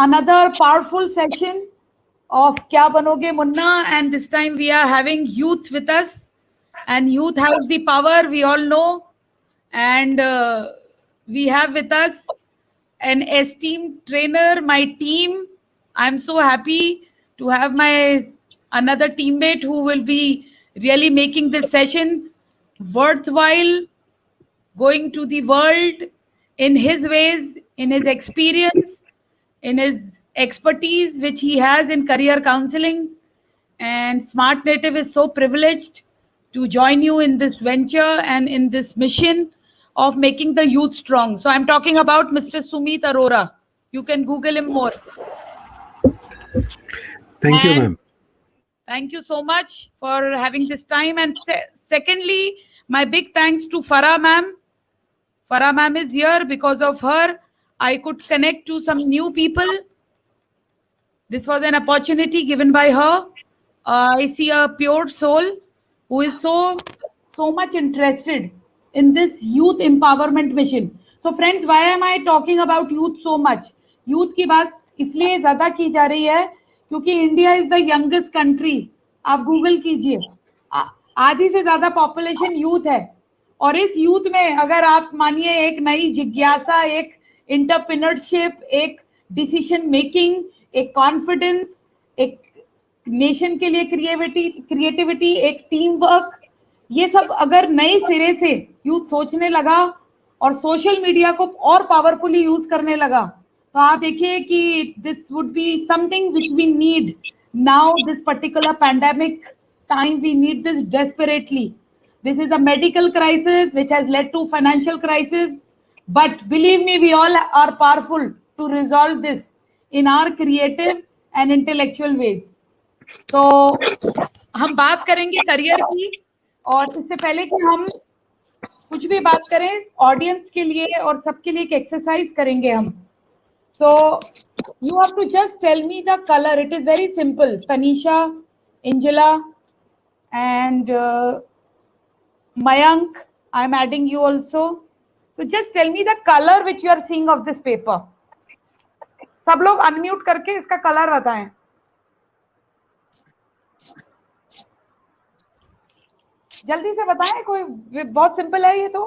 another powerful session of Kya Banoge Munna, and this time we are having youth with us, and youth has the power, we all know, and we have with us an esteemed trainer, my team. I'm so happy to have my another teammate who will be really making this session worthwhile, going to the world in his ways, in his experience, in his expertise, which he has in career counseling. And Smart Native is so privileged to join you in this venture and in this mission of making the youth strong. So I'm talking about Mr. Sumit Arora. You can Google him more. Thank you, ma'am. Thank you so much for having this time. And secondly, my big thanks to Farah ma'am. Farah ma'am is here. Because of her, I could connect to some new people. This was an opportunity given by her. I see a pure soul who is so much interested in this youth empowerment mission. So friends, why am I talking about youth so much? Youth की बात इसलिए ज़्यादा की जा रही है क्योंकि India is the youngest country. आप गूगल कीजिए, आधी से ज़्यादा पॉपुलेशन यूथ है. और इस यूथ में अगर आप मानिए एक नई जिज्ञासा, एक एंटरप्रेन्योरशिप, एक डिसीजन मेकिंग, एक कॉन्फिडेंस, एक नेशन के लिए क्रिएटिविटी, एक टीम वर्क, ये सब अगर नए सिरे से यूथ सोचने लगा और सोशल मीडिया को और पावरफुली यूज करने लगा, तो आप देखिए कि this would be something which we need now. This particular pandemic time we need this desperately. This is a medical crisis which has led to financial crisis, but believe me, we all are powerful to resolve this in our creative and intellectual ways. तो हम बात करेंगे career की, और इससे पहले कि हम कुछ भी बात करें, ऑडियंस के लिए और सबके लिए एक एक्सरसाइज करेंगे हम. So you have to just tell me the color. It is very simple. Tanisha, Angela, and Mayank, I'm adding you also. So just tell me the color which you are seeing of this paper. सब लोग unmute करके इसका colour बताएं. जल्दी से बताएं, कोई बहुत सिंपल है ये तो.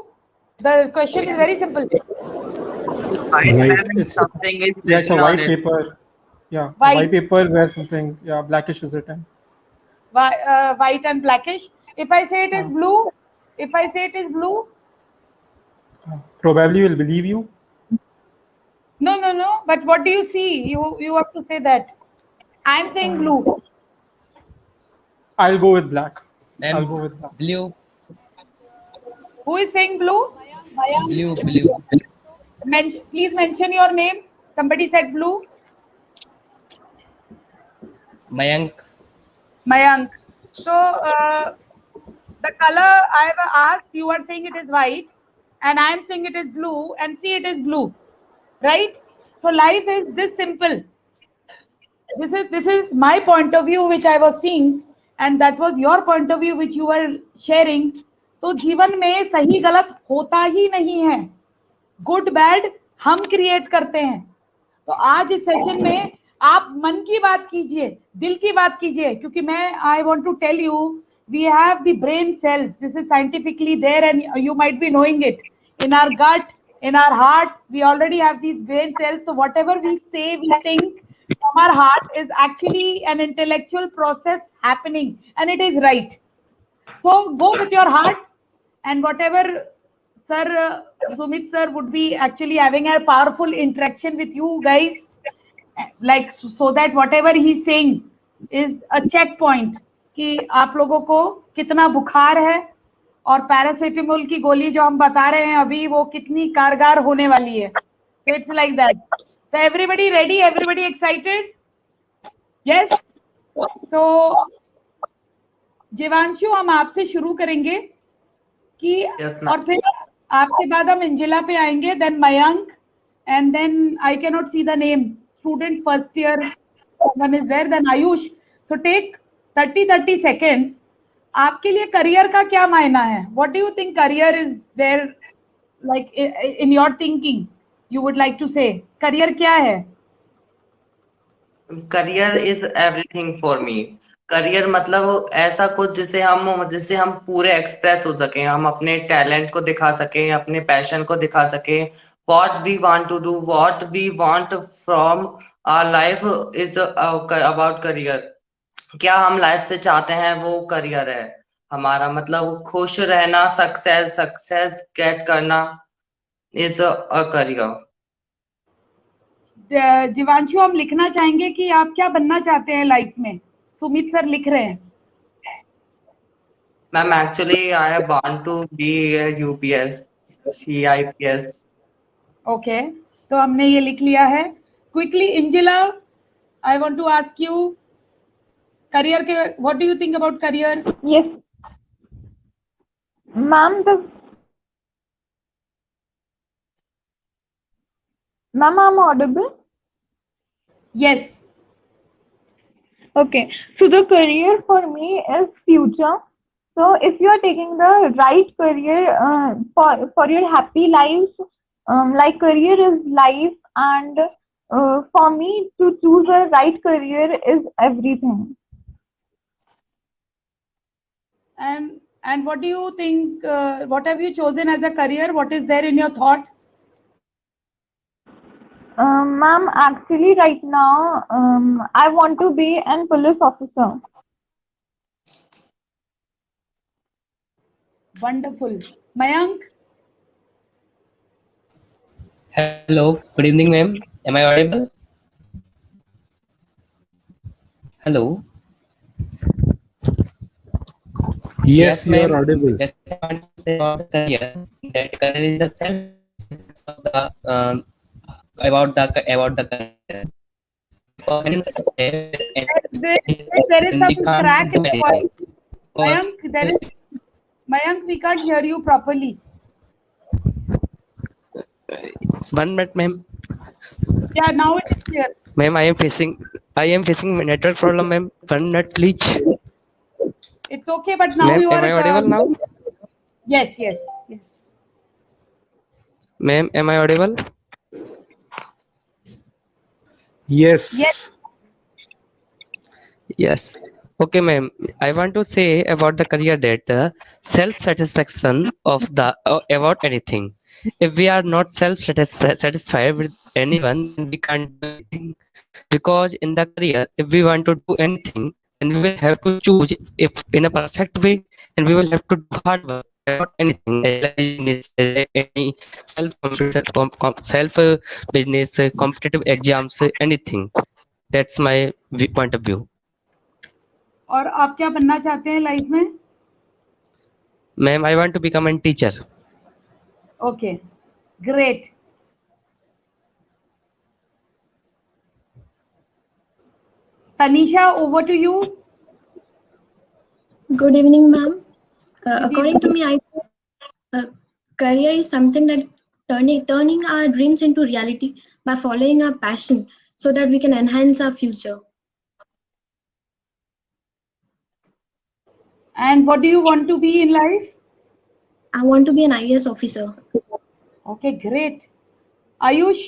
The question is very simple. It's a white paper. Yeah, white paper where something blackish is written. White and blackish. If I say it is blue. If I say it is blue, probably will believe you. No. But what do you see? You have to say that. I'm saying blue. I'll go with black. I'll go with black. Blue. Who is saying blue? Blue. Please mention your name. Somebody said blue. Mayank. So the color I have asked, you are saying it is white, and I am saying it is blue, and see, it is blue, right? So life is this simple. This is my point of view which I was seeing, and that was your point of view which you were sharing. तो जीवन में सही गलत होता ही नहीं है. Good bad हम create करते हैं. तो आज इस सेशन में आप मन की बात कीजिए, दिल की बात कीजिए, क्योंकि मैं I want to tell you, we have the brain cells. This is scientifically there, and you might be knowing it. In our gut, in our heart, we already have these brain cells. So whatever we say, we think from our heart is actually an intellectual process happening, and it is right. So go with your heart, and whatever Sumit sir would be actually having a powerful interaction with you guys, like so that whatever he's saying is a checkpoint कि आप लोगों को कितना बुखार है और paracetamol की गोली जो हम बता रहे हैं अभी वो कितनी कारगर होने वाली है. So it's like that. So everybody ready? Everybody excited? Yes. So जीवांशु, हम आपसे शुरू करेंगे कि और फिर आपके बाद हम इंजिला पे आएंगे, then Mayank, and then I cannot see the name. Student first year one is there, then Ayush. So take 30 seconds. आपके लिए करियर का क्या मायना है? What do you think career is there, like in your thinking? You would like to say career क्या है? Career is everything for me. Career मतलब ऐसा कुछ जिससे हम पूरे एक्सप्रेस हो सके, हम अपने टैलेंट को दिखा सके, अपने पैशन को दिखा सके। What we want to do, what we want from our life is about career. क्या हम लाइफ से चाहते हैं वो करियर है हमारा। मतलब खुश रहना, सक्सेस सक्सेस गेट करना इज अ करियर। जीवांशु, हम लिखना चाहेंगे कि आप क्या बनना चाहते हैं लाइफ में। सुमित सर लिख रहे हैं। Ma'am actually I want to be UPS CIPS। Okay, तो हमने ये लिख लिया है। Quickly Injila, I want to ask you career के, what do you think about career? Yes, ma'am. Ma'am, I'm audible. Yes. Okay. So the career for me is future. So if you are taking the right career for your happy life, like career is life, and for me to choose a right career is everything. And what do you think? What have you chosen as a career? What is there in your thought? Ma'am, actually right now, I want to be an police officer. Wonderful. Mayank? Hello, good evening, ma'am. Am I audible? Hello. Yes, you ma'am. are audible. Just I want to say about the career. That career is the self of the about the career. There is some crack in the voice. Mayank, we can't hear you properly. 1 minute, ma'am. Yeah, now it's clear. Ma'am, I am facing network problem, ma'am. 1 minute, please. It's okay, but now Ma'am, you are. am I audible now? Yes. Ma'am, am I audible? Yes. Yes. Okay, ma'am. I want to say about the career that self-satisfaction of the about anything. If we are not satisfied with anyone, then we can't do anything. Because in the career, if we want to do anything, then we will have to choose if in a perfect way, and we will have to do hard work about anything, like business, any self business, competitive exams, anything. That's my point of view. और आप क्या बनना चाहते हैं life में? Ma'am, I want to become a teacher. Okay, great. Tanisha, over to you. Good evening, ma'am. According to me, I think career is something that turning our dreams into reality by following our passion so that we can enhance our future. And what do you want to be in life? I want to be an IAS officer. Okay, great. Ayush?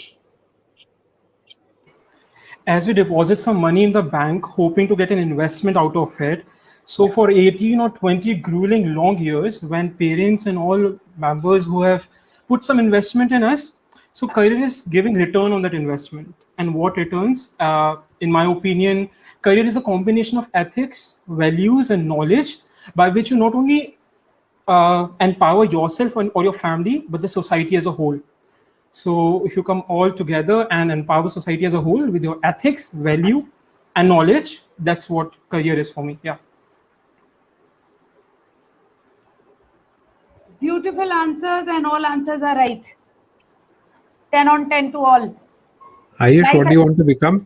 As we deposit some money in the bank, hoping to get an investment out of it. So for 18 or 20 grueling long years, when parents and all members who have put some investment in us, so career is giving return on that investment. And what returns? In my opinion, career is a combination of ethics, values, and knowledge by which you not only empower yourself or your family, but the society as a whole. So if you come all together and empower society as a whole with your ethics, value, and knowledge, that's what career is for me. Yeah. Beautiful answers, and all answers are right. 10 on 10 to all. Ayush, what do you want to become?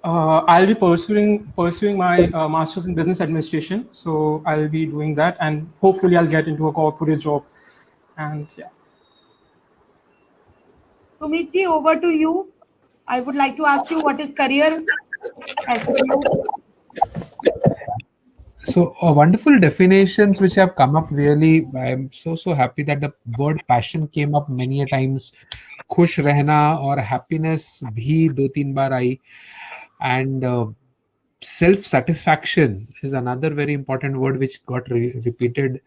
I'll be pursuing my master's in business administration. So I'll be doing that, and hopefully I'll get into a corporate job. And yeah. Sumit ji, over to you. I would like to ask you, what is career as for you? So wonderful definitions which have come up. Really, I'm so happy that the word passion came up many a times खुश रहना और happiness भी 2-3 बार आई. And self satisfaction is another very important word which got repeated.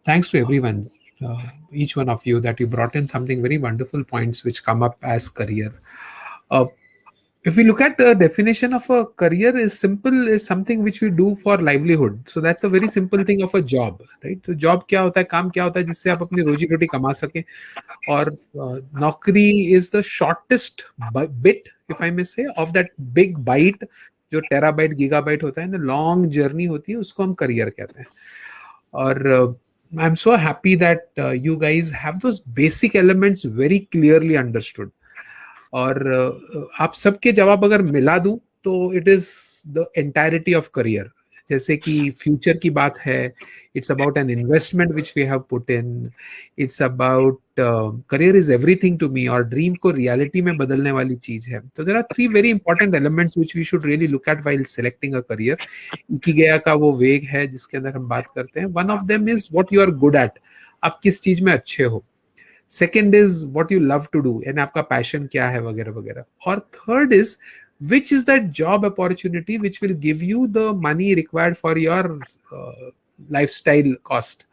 Thanks to everyone, each one of you, that you brought in something very wonderful points which come up as career. If we look at the definition of a career, is simple, is something which we do for livelihood. So that's a very simple thing of a job, right? So job क्या होता है, काम क्या होता है जिससे आप अपनी रोजी रोटी कमा सके. और नौकरी is the shortest bit, if I may say, of that big bite, जो टेराबाइट गीगाबाइट होता है ना, लॉन्ग जर्नी होती है, उसको हम करियर कहते हैं. और I am so happy that you guys have those basic elements very clearly understood. और आप सबके जवाब अगर मिला दूं तो it is the entirety of career. जैसे कि फ्यूचर की बात है, it's about an investment which we have put in, it's about career is everything to me, और ड्रीम को रियलिटी में बदलने वाली चीज है. तो there are 3 very important elements which we should really look at while selecting a career. Ikigai का वो वेग है जिसके अंदर हम बात करते हैं. One of them is what you are good at, आप किस चीज में अच्छे हो. Second is what you love to do, यानी आपका पैशन क्या है वगैरह वगैरह. और third is which is that job opportunity which will give you the money required for your lifestyle cost,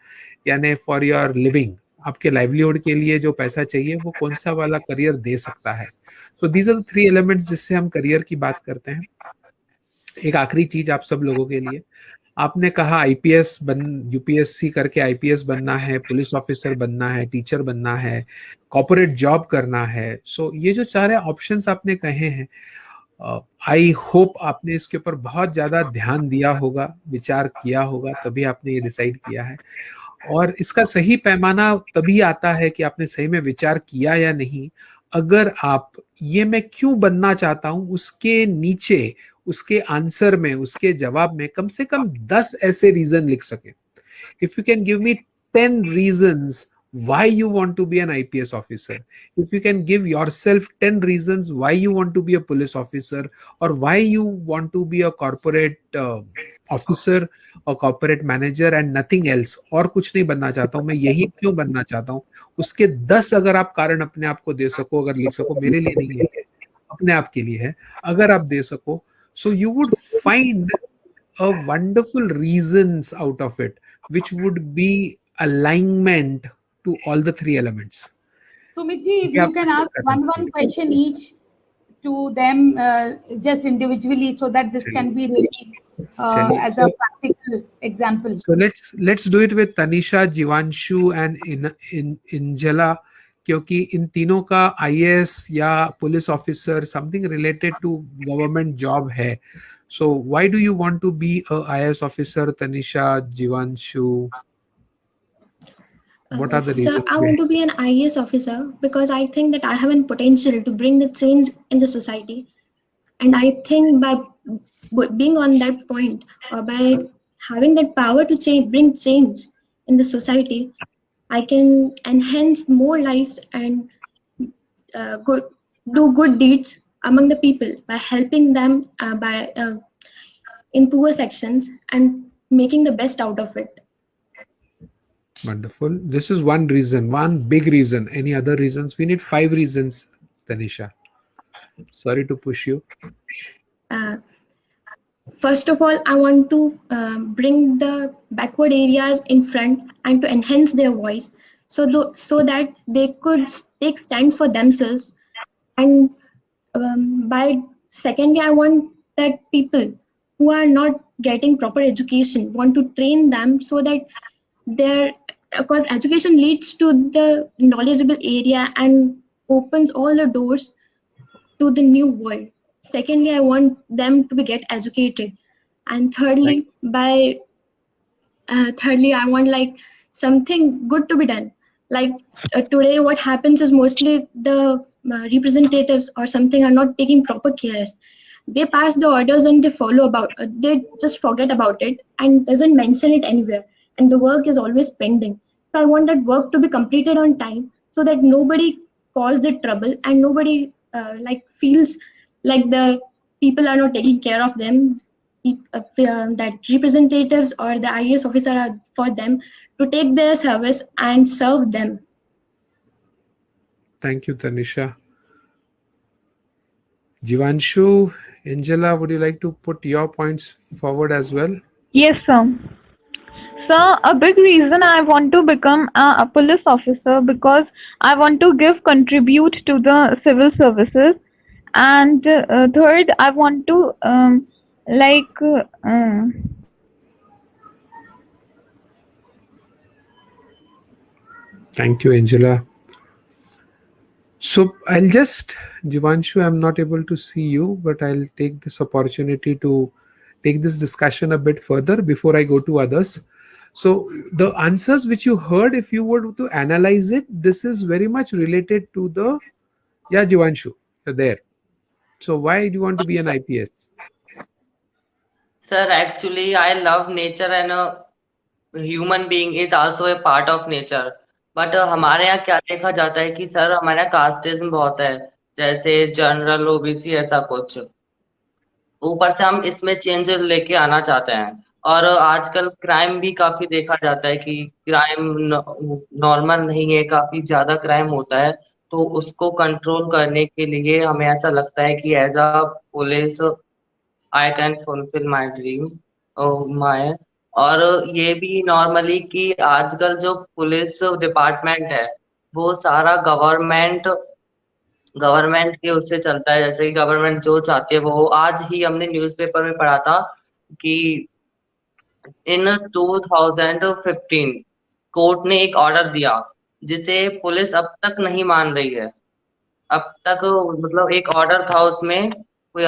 यानी for your living. आपके livelihood के लिए जो पैसा चाहिए वो कौन सा वाला करियर दे सकता है. So these are the 3 elements जिससे हम करियर की बात करते हैं. एक आखिरी चीज आप सब लोगों के लिए, आपने कहा आईपीएस यूपीएससी करके आईपीएस बनना है, पुलिस ऑफिसर बनना है, टीचर बनना है, कॉर्पोरेट जॉब करना है. सो ये जो 4 ऑप्शंस आपने कहे हैं, आई होप आपने इसके ऊपर बहुत ज्यादा ध्यान दिया होगा, विचार किया होगा, तभी आपने ये डिसाइड किया है. और इसका सही पैमाना तभी आता है कि आपने सही में विचार किया या नहीं, अगर आप ये मैं क्यों बनना चाहता हूं उसके नीचे, उसके आंसर में, उसके जवाब में कम से कम 10 ऐसे रीजन लिख सके. If you can give me 10 reasons why you want to be an IPS officer, if you can give yourself 10 reasons why you want to be a police officer, or why you want to be a corporate officer or corporate manager and nothing else, और कुछ नहीं बनना चाहता हूं मैं, यही क्यों बनना चाहता हूं, उसके 10 अगर आप कारण अपने आप को दे सको, अगर लिख सको, मेरे लिए नहीं है, अपने आप के लिए है, अगर आप दे सको, so you would find a wonderful reasons out of it which would be alignment to all the 3 elements. Sumit ji, if you can ask one question each to them, just individually, so that this can be really as a practical example. So let's do it with Tanisha, Jivanshu and Injala, क्योंकि इन तीनों का IAS या police officer something related to government job है. So why do you want to be a IAS officer, Tanisha, Jivanshu? What are the reasons? Sir, I want to be an IAS officer because I think that I have a potential to bring the change in the society. And I think by being on that point, or by having that power to change, bring change in the society, I can enhance more lives and do good deeds among the people by helping them in poor sections and making the best out of it. Wonderful. This is one reason, one big reason. Any other reasons? We need 5 reasons, Tanisha. Sorry to push you. First of all, I want to bring the backward areas in front and to enhance their voice, so that they could take stand for themselves. And secondly, I want that people who are not getting proper education, want to train them so that because education leads to the knowledgeable area and opens all the doors to the new world. Secondly, I want them to get educated. And thirdly, I want like something good to be done. Like today, what happens is mostly the representatives or something are not taking proper cares. They pass the orders and they just forget about it and doesn't mention it anywhere. And the work is always pending. So I want that work to be completed on time, so that nobody calls the trouble and nobody feels like the people are not taking care of them. That representatives or the IAS officer are for them to take their service and serve them. Thank you, Tanisha. Jivanshu, Angela, would you like to put your points forward as well? Yes, sir. So a big reason I want to become a police officer because I want to contribute to the civil services, and third I want to like Thank you, Angela. So I'll just, Jivanshu, I'm not able to see you, but I'll take this opportunity to take this discussion a bit further before I go to others. So the answers which you heard, if you were to analyze it, this is very much related to the, yeah, Jivanshu, you're there. So why do you want to be an IPS? Sir, actually, I love nature and a human being is also a part of nature. But हमारे यहाँ क्या देखा जाता है कि sir हमारे यहाँ casteism बहुत है, जैसे जनरल ओबीसी ऐसा कुछ। ऊपर से हम इसमें चेंज लेके आना चाहते हैं, और आजकल क्राइम भी काफी देखा जाता है कि क्राइम नॉर्मल नहीं है, काफी ज्यादा क्राइम होता है। तो उसको कंट्रोल करने के लिए हमें ऐसा लगता है कि as a police I can fulfil my dream my. और ये भी नॉर्मली कि आजकल जो पुलिस डिपार्टमेंट है वो सारा गवर्नमेंट के उससे चलता है, जैसे कि गवर्नमेंट जो चाहती है वो। आज ही हमने न्यूज़पेपर में पढ़ा था कि इन 2015 कोर्ट ने एक ऑर्डर दिया जिसे पुलिस अब तक नहीं मान रही है। अब तक मतलब एक ऑर्डर था, उसमें कोई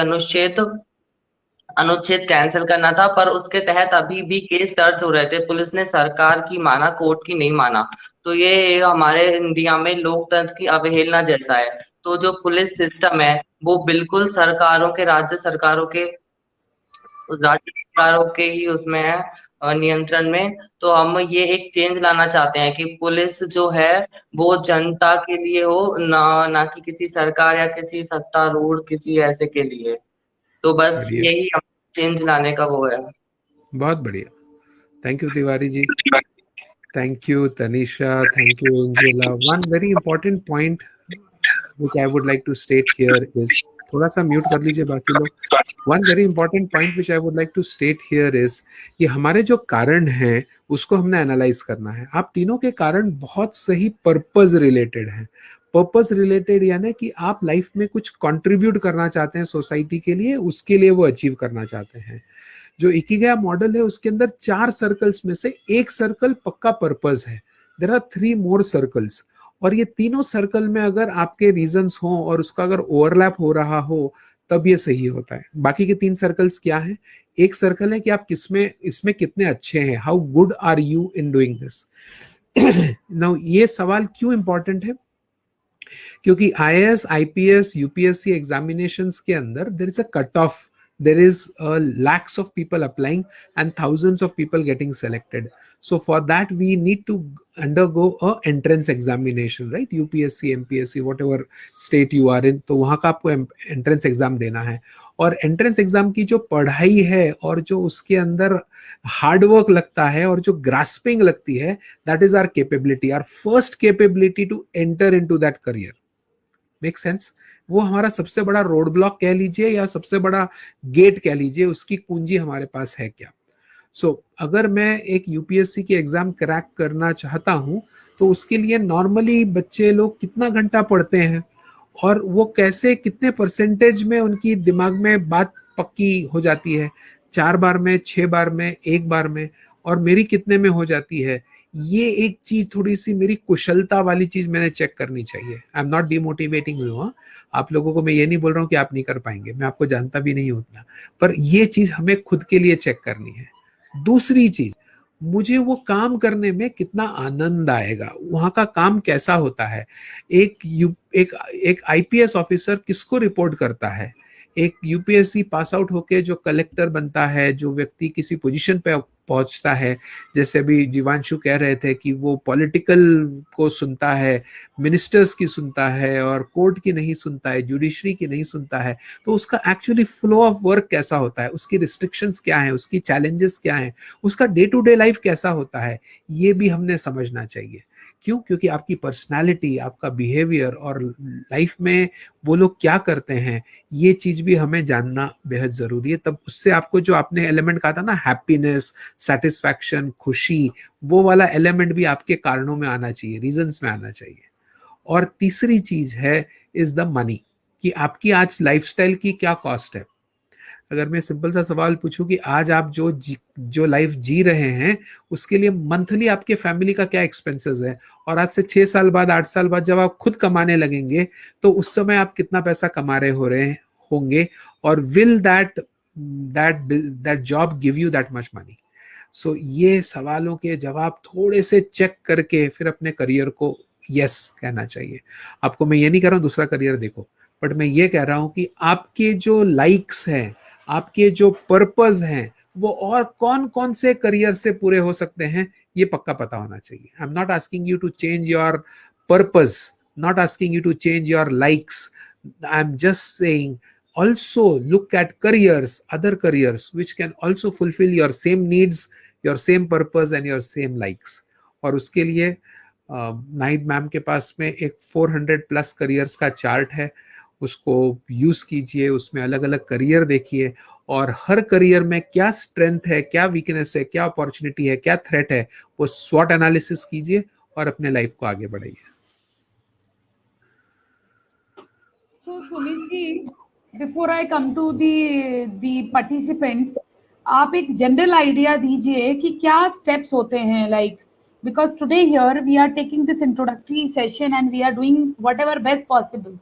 अनुच्छेद कैंसिल करना था, पर उसके तहत अभी भी केस दर्ज हो रहे थे। पुलिस ने सरकार की माना, कोर्ट की नहीं माना। तो ये हमारे इंडिया में लोकतंत्र की अवहेलना जैसा है। तो जो पुलिस सिस्टम है वो बिल्कुल राज्य सरकारों के ही उसमें है, नियंत्रण में। तो हम ये एक चेंज लाना चाहते हैं कि पुलिस जो है वो जनता के लिए हो, ना कि किसी सरकार या किसी सत्तारूढ़ किसी ऐसे के लिए। तो बस बढ़िया, यही चेंज लाने का वो है। बहुत बढ़िया। Thank you Tiwari ji, thank you Tanisha, thank you Angela. One very important point which I would like to state here is, थोड़ा सा म्यूट कर लीजिए बाकी लोग। One very important point which I would like to state here is कि हमारे जो कारण हैं उसको हमने एनालाइज करना है। आप तीनों के कारण बहुत सही पर्पस रिलेटेड हैं। पर्पस रिलेटेड यानी कि आप लाइफ में कुछ कंट्रीब्यूट करना चाहते हैं सोसाइटी के लिए, उसके लिए वो अचीव करना चाहते हैं। जो इकिगाई मॉडल है उसके अंदर 4 सर्कल्स में से एक सर्कल पक्का पर्पस है। देयर आर 3 मोर सर्कल्स, और ये तीनों सर्कल में अगर आपके रीजंस हो और उसका अगर ओवरलैप हो रहा हो तब ये सही होता है। बाकी के 3 सर्कल्स क्या हैं? एक सर्कल है कि आप इसमें कितने अच्छे हैं, how good are you in doing this. Now ये सवाल क्यों इंपॉर्टेंट है? क्योंकि IAS, IPS, UPSC एग्जामिनेशंस के अंदर there is a cut off, there is lakhs of people applying and thousands of people getting selected. So for that we need to undergo a entrance examination, right? UPSC, MPSC, whatever state you are in, तो वहाँ का आपको entrance exam देना है। और entrance exam की जो पढ़ाई है और जो उसके अंदर hard work लगता है और जो grasping लगती है, that is our capability, our first capability to enter into that career. Make sense? वो हमारा सबसे बड़ा रोड ब्लॉक कह लीजिए या सबसे बड़ा गेट कह लीजिए, उसकी कुंजी हमारे पास है क्या। अगर मैं एक यूपीएससी की एग्जाम क्रैक करना चाहता हूं तो उसके लिए नॉर्मली बच्चे लोग कितना घंटा पढ़ते हैं और वो कैसे, कितने परसेंटेज में उनकी दिमाग में बात पक्की हो जाती है, 4 बार में, 6 बार में, 1 बार में, और मेरी कितने में हो जाती है। ये एक चीज, थोड़ी सी मेरी कुशलता वाली चीज मैंने चेक करनी चाहिए। I am not demotivating you, आप लोगों को मैं ये नहीं बोल रहा हूँ कि आप नहीं कर पाएंगे, मैं आपको जानता भी नहीं उतना, पर ये चीज हमें खुद के लिए चेक करनी है। दूसरी चीज, मुझे वो काम करने में कितना आनंद आएगा, वहां का काम कैसा होता है। एक आईपीएस ऑफिसर किसको रिपोर्ट करता है? एक यूपीएससी पास आउट होके जो कलेक्टर बनता है, जो व्यक्ति किसी पोजीशन पे पहुंचता है, जैसे अभी जीवांशु कह रहे थे कि वो पॉलिटिकल को सुनता है, मिनिस्टर्स की सुनता है और कोर्ट की नहीं सुनता है, जुडिशरी की नहीं सुनता है, तो उसका एक्चुअली फ्लो ऑफ वर्क कैसा होता है, उसकी रिस्ट्रिक्शंस क्या हैं, उसकी चैलेंजेस क्या हैं, उसका डे टू डे लाइफ कैसा होता है, ये भी हमने समझना चाहिए। क्यों? क्योंकि आपकी पर्सनालिटी, आपका बिहेवियर और लाइफ में वो लोग क्या करते हैं, ये चीज भी हमें जानना बेहद जरूरी है। तब उससे आपको जो आपने एलिमेंट कहा था ना, हैप्पीनेस, सेटिस्फैक्शन, खुशी, वो वाला एलिमेंट भी आपके कारणों में आना चाहिए, रीजंस में आना चाहिए। और तीसरी चीज है इज द मनी, कि आपकी आज लाइफस्टाइल की क्या कॉस्ट है। अगर मैं सिंपल सा सवाल पूछूं कि आज आप जो लाइफ जी रहे हैं उसके लिए मंथली आपके फैमिली का क्या एक्सपेंसेस है, और आज से 6 साल बाद, 8 साल बाद जब आप खुद कमाने लगेंगे तो उस समय आप कितना पैसा कमा रहे होंगे, और will that job give you that much money. So ये सवालों के जवाब थोड़े से चेक करके फिर अपने करियर को यस कहना चाहिए। आपको मैं ये नहीं कह रहा हूँ दूसरा करियर देखो, बट मैं ये कह रहा हूँ कि आपके जो लाइक्स हैं, आपके जो पर्पस हैं, वो और कौन कौन से करियर से पूरे हो सकते हैं, ये पक्का पता होना चाहिए। I am not asking you to change your purpose, not asking you to change your likes, I am just saying also look at careers, other careers which can also fulfill your same needs, your same purpose and your same likes। और उसके लिए Nahid ma'am के पास में एक 400 plus careers का chart है, उसको use कीजिए, उसमें अलग अलग करियर देखिए, और हर करियर में क्या स्ट्रेंथ है, क्या वीकनेस है, क्या अपॉर्चुनिटी है, क्या थ्रेट है, वो स्वॉट एनालिसिस कीजिए और अपने लाइफ को आगे बढ़ाइए। So Sumit ji, before I come to the participants, आप एक जनरल आइडिया दीजिए कि क्या स्टेप्स होते हैं, like because today here we are taking this introductory session and we are doing whatever best possible,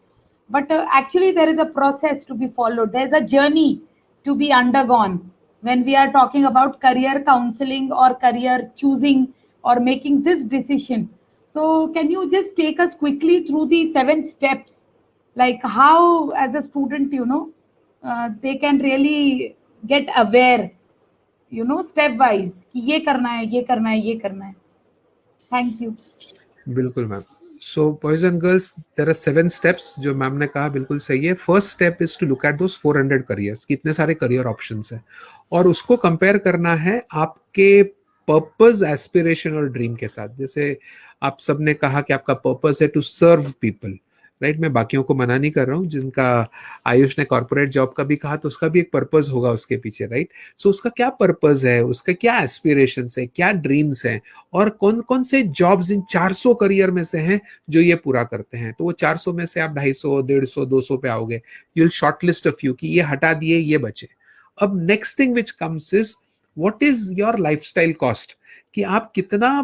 but actually there is a process to be followed, there is a journey to be undergone when we are talking about career counseling or career choosing or making this decision. So can you just take us quickly through the 7 steps, like how as a student, they can really get aware, step wise कि ये करना है, ये करना है, ये करना है। Thank you. बिल्कुल ma'am. So boys and girls, there are 7 steps जो मैम ने कहा, बिल्कुल सही है। First step is to look at those 400 careers, कितने सारे करियर ऑप्शंस हैं, और उसको कंपेयर करना है आपके पर्पस, एस्पिरेशन और ड्रीम के साथ। जैसे आप सबने कहा कि आपका पर्पस है टू सर्व पीपल, राइट। मैं बाकियों को मना नहीं कर रहा हूँ, जिनका आयुष ने कॉर्पोरेट जॉब का भी कहा तो उसका भी एक पर्पस होगा उसके पीछे, राइट। सो उसका क्या पर्पस है, उसका क्या एस्पिरेशंस है, क्या ड्रीम्स हैं, और कौन कौन से जॉब्स इन 400 करियर में से हैं जो ये पूरा करते हैं। तो वो 400 में से आप 250, 150, 200 पे आओगे। You will shortlist a few कि ये हटा दिए, ये बचे। अब next thing which comes is what is your lifestyle cost, कि आप कितना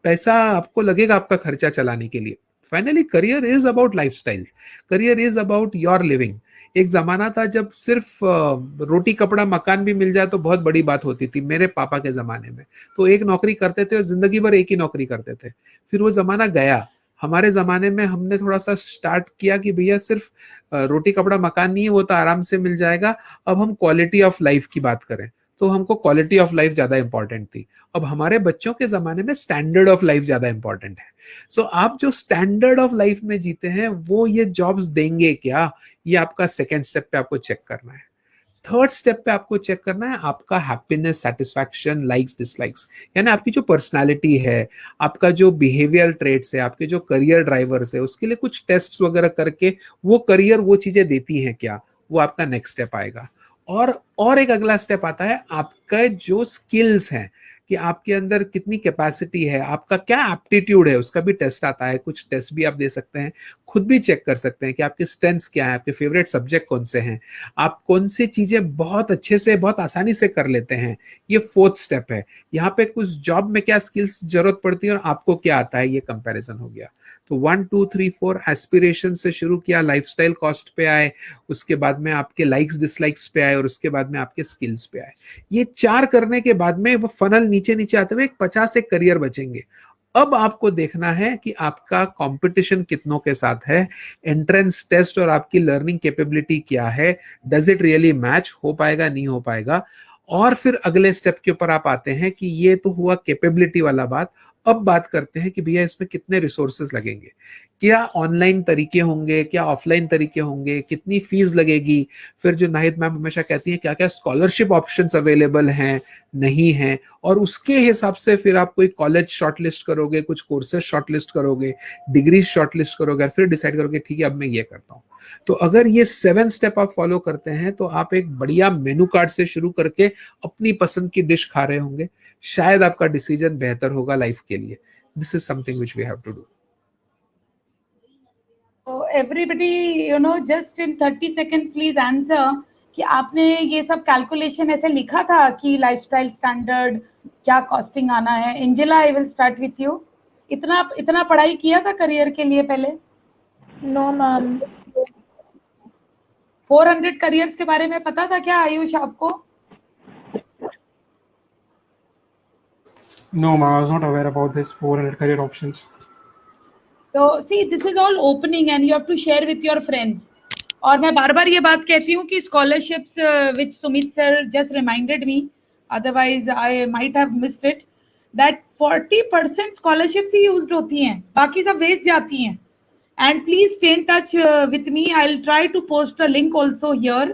पैसा आपको लगेगा आपका खर्चा चलाने के लिए। Finally career is about lifestyle, career is about your living. एक जमाना था जब सिर्फ रोटी कपड़ा मकान भी मिल जाए तो बहुत बड़ी बात होती थी। मेरे पापा के जमाने में तो एक नौकरी करते थे और जिंदगी भर एक ही नौकरी करते थे। फिर वो जमाना गया। हमारे जमाने में हमने थोड़ा सा स्टार्ट किया कि भैया सिर्फ रोटी कपड़ा मकान नहीं है, वो तो आराम से मिल जाएगा। अब हम क्वालिटी ऑफ लाइफ की बात करें तो हमको क्वालिटी ऑफ लाइफ ज्यादा इंपॉर्टेंट थी। अब हमारे बच्चों के जमाने में स्टैंडर्ड ऑफ लाइफ ज्यादा इंपॉर्टेंट है। सो आप जो स्टैंडर्ड ऑफ लाइफ में जीते हैं वो ये जॉब्स देंगे क्या, ये आपका सेकेंड स्टेप पे आपको चेक करना है। थर्ड स्टेप पे आपको चेक करना है आपका हैप्पीनेस, सेटिस्फैक्शन, लाइक्स, डिसलाइक्स, यानी आपकी जो पर्सनालिटी है, आपका जो बिहेवियर ट्रेट्स है, आपके जो करियर ड्राइवर्स है, उसके लिए कुछ टेस्ट वगैरह करके वो करियर वो चीजें देती हैं क्या, वो आपका नेक्स्ट स्टेप आएगा। और एक अगला स्टेप आता है आपका जो स्किल्स हैं, कि आपके अंदर कितनी कैपेसिटी है, आपका क्या एप्टीट्यूड है, उसका भी टेस्ट आता है। कुछ टेस्ट भी आप दे सकते हैं, खुद भी चेक कर सकते हैं कि आपके स्ट्रेंथ्स क्या है, आपके फेवरेट सब्जेक्ट कौन से हैं, आप कौन सी चीजें बहुत अच्छे से, बहुत आसानी से कर लेते हैं। ये फोर्थ स्टेप है। यहाँ पे कुछ जॉब में क्या स्किल्स जरूरत पड़ती है और आपको क्या आता है, ये कंपैरिजन हो गया। तो 1 2 3 4 एस्पिरेशन से शुरू किया, लाइफस्टाइल कॉस्ट पे आए, उसके बाद में आपके लाइक्स डिसलाइक्स पे आए, और उसके बाद में आपके स्किल्स पे आए। ये 4 करने के बाद में वो फनल नीचे नीचे आते हुए एक 50 एक करियर बचेंगे। अब आपको देखना है कि आपका कंपटीशन कितनों के साथ है, एंट्रेंस टेस्ट और आपकी लर्निंग कैपेबिलिटी क्या है, डज इट रियली मैच, हो पाएगा नहीं हो पाएगा। और फिर अगले स्टेप के ऊपर आप आते हैं कि ये तो हुआ कैपेबिलिटी वाला बात। अब बात करते हैं कि भैया इसमें कितने रिसोर्सेज लगेंगे, क्या ऑनलाइन तरीके होंगे, क्या ऑफलाइन तरीके होंगे, कितनी फीस लगेगी, फिर जो नाहिद मैम हमेशा कहती हैं क्या क्या स्कॉलरशिप ऑप्शंस अवेलेबल हैं नहीं हैं, और उसके हिसाब से फिर आप कोई कॉलेज शॉर्टलिस्ट करोगे, कुछ कोर्सेज शॉर्टलिस्ट करोगे, डिग्री शॉर्टलिस्ट करोगे, और फिर डिसाइड करोगे ठीक है अब मैं ये करता हूँ। तो अगर ये 7 स्टेप आप फॉलो करते हैं तो आप एक बढ़िया मेनू कार्ड से शुरू करके अपनी पसंद की डिश खा रहे होंगे, शायद आपका डिसीजन बेहतर होगा लाइफ के लिए। This is something which we have to do. So everybody, just in 30 seconds, please answer कि आपने ये सब कैलकुलेशन ऐसे लिखा था कि लाइफस्टाइल स्टैंडर्ड क्या कॉस्टिंग आना है? Angela, I will start with you. इतना पढ़ाई किया था करियर के लिए पहले? No, ma'am. 400 करियर्स के बारे में पता था क्या आयुष आपको? No, ma'am, I was not aware about this 400 career options. So see, this is all opening and you have to share with your friends. और मैं बार बार ये बात कहती हूँ कि scholarships which Sumit sir just reminded me, otherwise I might have missed it, that 40% scholarships he used होती हैं, बाकी सब waste जाती हैं. And please stay in touch with me. I'll try to post a link also here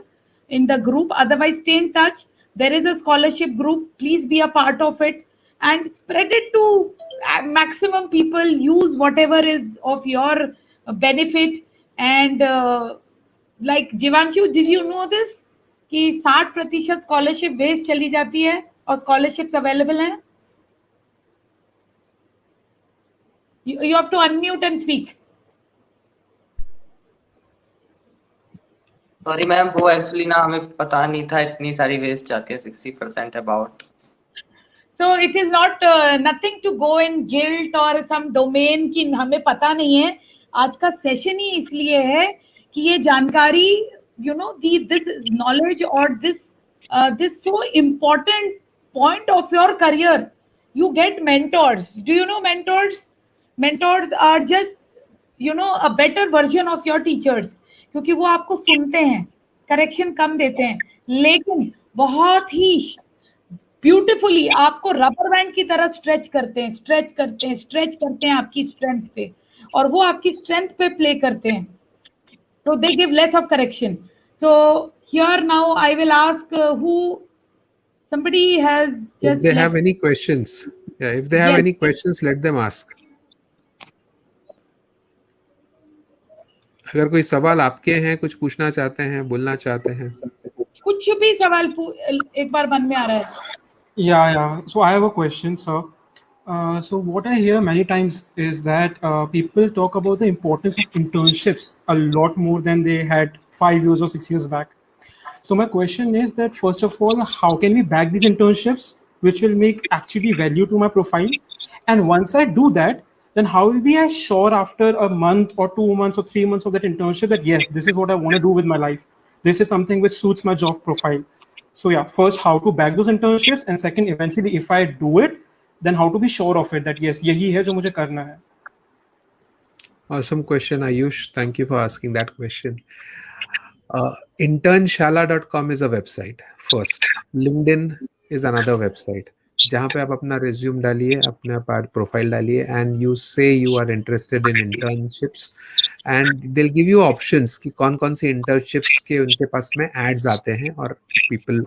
in the group. Otherwise, stay in touch. There is a scholarship group. Please be a part of it and spread it to maximum people. Use whatever is of your benefit. And like Jivanshu, did you know this? कि 60% scholarship waste चली जाती है और scholarships available हैं. You have to unmute and speak. Sorry ma'am, वो actually ना हमें पता नहीं था इतनी सारी वेस्ट जाती है 60% about. So it is not nothing to go in guilt or some domain कि हमें पता नहीं है। आज का सेशन ही इसलिए है कि ये जानकारी, this knowledge or this so important point of your career. You get mentors. Do you know mentors? Mentors are just a better version of your teachers. क्योंकि वो आपको सुनते हैं, करेक्शन कम देते हैं, लेकिन बहुत ही ब्यूटीफुली आपको रबर बैंड की तरह स्ट्रेच करते हैं आपकी स्ट्रेंथ पे, और वो आपकी स्ट्रेंथ पे प्ले करते हैं. So they give less of correction. So here now I will ask who somebody has just. If they have any questions, if they have any questions, let them ask. अगर कोई सवाल आपके हैं, कुछ पूछना चाहते हैं, बोलना चाहते हैं, कुछ भी सवाल एक बार मन में आ रहा है. Yeah. So I have a question, sir. So what I hear many times is that people talk about the importance of internships a lot more than they had 5 years or 6 years back. So my question is that, first of all, how can we back these internships which will make actually value to my profile? And once I do that, then how will be I sure after a month or 2 months or 3 months of that internship that yes, this is what I want to do with my life. This is something which suits my job profile. So yeah, first how to back those internships, and second, eventually if I do it, then how to be sure of it that yes, यही है जो मुझे करना है. Awesome question, Ayush. Thank you for asking that question. Internshala.com is a website. First, LinkedIn is another website. जहाँ पे आप अपना resume डालिए, अपना profile डालिए, and you say you are interested in internships, and they'll give you options कि कौन सी internships के उनके पास में ads आते हैं और people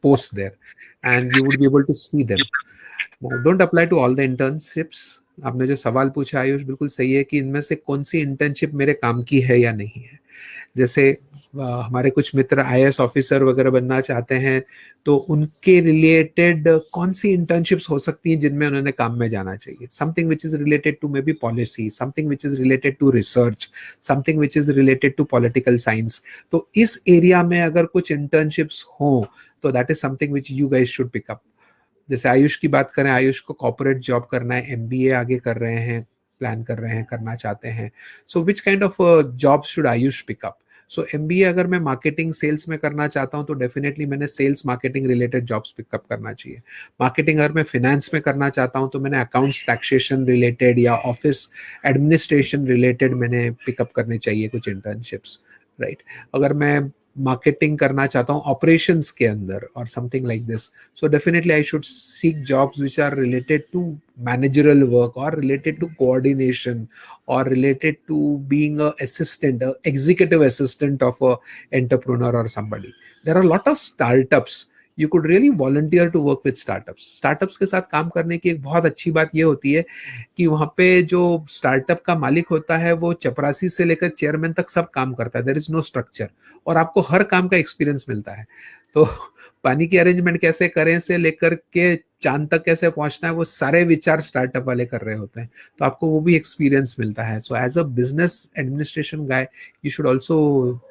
post there, and you would be able to see them. Now, don't apply to all the internships. आपने जो सवाल पूछा आयुष बिल्कुल सही है कि इनमें से कौन सी इंटर्नशिप मेरे काम की है या नहीं है. जैसे हमारे कुछ मित्र IAS ऑफिसर वगैरह बनना चाहते हैं, तो उनके रिलेटेड कौन सी इंटर्नशिप्स हो सकती हैं जिनमें उन्होंने काम में जाना चाहिए. Something which is related to maybe policy, something which is related to research, something which is related to political science. तो इस एरिया में अगर कुछ इंटर्नशिप्स हो तो that is something which you guys should pick up. जैसे आयुष की बात करें, आयुष को कॉर्पोरेट जॉब करना है, MBA आगे कर रहे हैं, प्लान कर रहे हैं, करना चाहते हैं. So which kind of job should Ayush pick up? So MBA अगर मैं मार्केटिंग सेल्स में करना चाहता हूं तो डेफिनेटली मैंने sales marketing related jobs pick up करना चाहिए. मार्केटिंग अगर मैं फिनेंस में करना चाहता हूं तो मैंने अकाउंट्स, टैक्सेशन रिलेटेड या ऑफिस एडमिनिस्ट्रेशन रिलेटेड मैंने पिकअप करने चाहिए कुछ इंटर्नशिप्स, राइट. अगर मैं मार्केटिंग करना चाहता हूँ ऑपरेशंस के अंदर और something like this, so definitely I should seek jobs which are related to managerial work और related to coordination or related to being a assistant, a executive assistant of a entrepreneur or somebody. There are a lot of startups. You could really volunteer to work with startups. Startups के साथ काम करने की एक बहुत अच्छी बात ये होती है कि वहाँ पे जो स्टार्टअप का मालिक होता है वो चपरासी से लेकर चेयरमैन तक सब काम करता है. देयर इज नो स्ट्रक्चर और आपको हर काम का एक्सपीरियंस मिलता है. तो पानी की अरेंजमेंट कैसे करें से लेकर के चांद तक कैसे पहुंचना है वो सारे विचार स्टार्टअप वाले कर रहे होते हैं, तो आपको वो भी एक्सपीरियंस मिलता है. So as a business administration guy you should also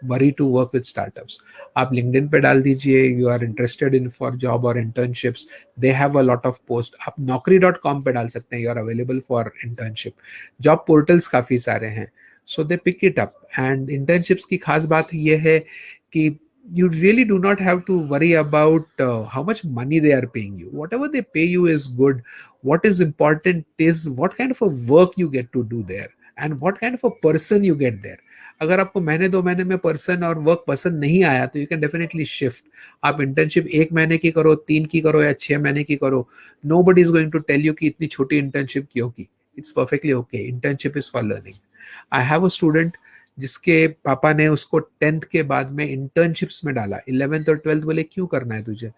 worry to work with startups. आप लिंक्डइन पे डाल दीजिए you are interested in for job और internships, they have a lot of post. आप naukri.com पे डाल सकते हैं you are available for internship. Job portals काफी सारे हैं, so they pick it up. And internships की खास बात ये है कि you really do not have to worry about how much money they are paying you. Whatever they pay you is good. What is important is what kind of a work you get to do there and what kind of a person you get there. अगर आपको महीने 2 महीने में person और work पसंद नहीं आया तो यू कैन डेफिनेटली शिफ्ट. आप इंटर्नशिप 1 महीने की करो, 3 की करो या 6 महीने की करो, nobody is going to tell you कि इतनी छोटी इंटर्नशिप क्यों की. It's perfectly okay. Internship is for learning. I have a student जिसके पापा ने उसको 10th के बाद में इंटर्नशिप्स में डाला. 11th और 12th बोले क्यों करना है तुझे,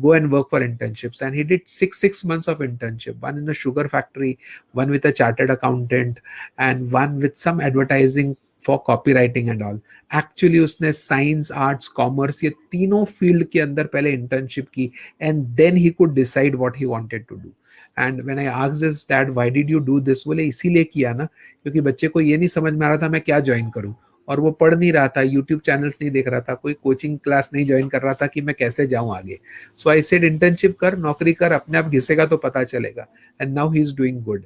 go and work for internships. And he did 6 months of internship, one in a sugar factory, one with a chartered accountant and one with some advertising for copywriting and all. Actually उसने science, arts, commerce ये तीनों field के अंदर पहले internship की and then he could decide what he wanted to do. And when I asked his dad, why did you do this? बोले इसीलिए किया ना क्योंकि बच्चे को ये नहीं समझ में आ रहा था मैं क्या ज्वाइन करूं, और वो पढ़ नहीं रहा था, यूट्यूब चैनल्स नहीं देख रहा था, कोई कोचिंग क्लास नहीं ज्वाइन कर रहा था कि मैं कैसे जाऊं आगे. सो आई सेड इंटर्नशिप कर, नौकरी कर, अपने आप घिसेगा तो पता चलेगा. And now he is doing good.